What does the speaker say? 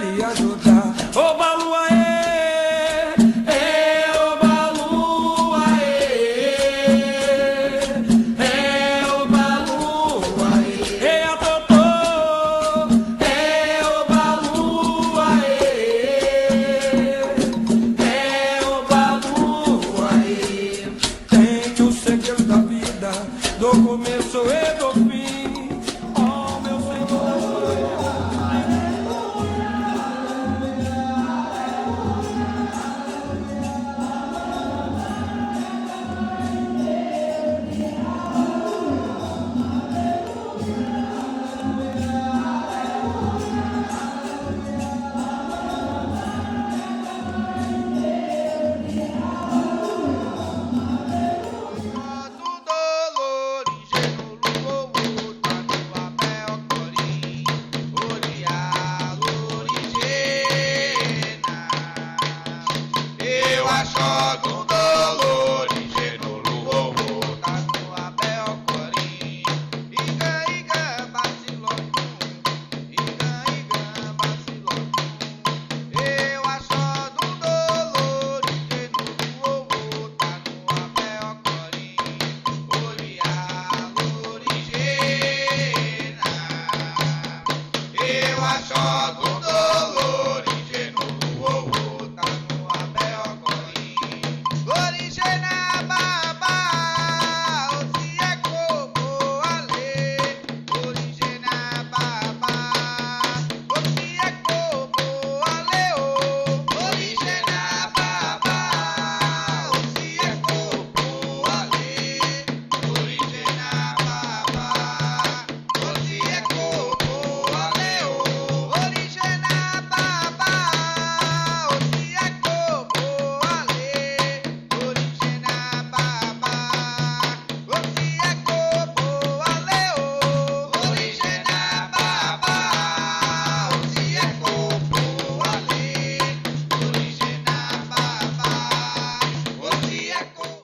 lhe ajudar. Ô Balu, aê! Ô Balu, aê! Ô Balu, aê! A Totô! Ô Balu, aê! Ô Balu, aê! Tente o segredo da vida, do começo e do fim. Ó meu Senhor. Eu acho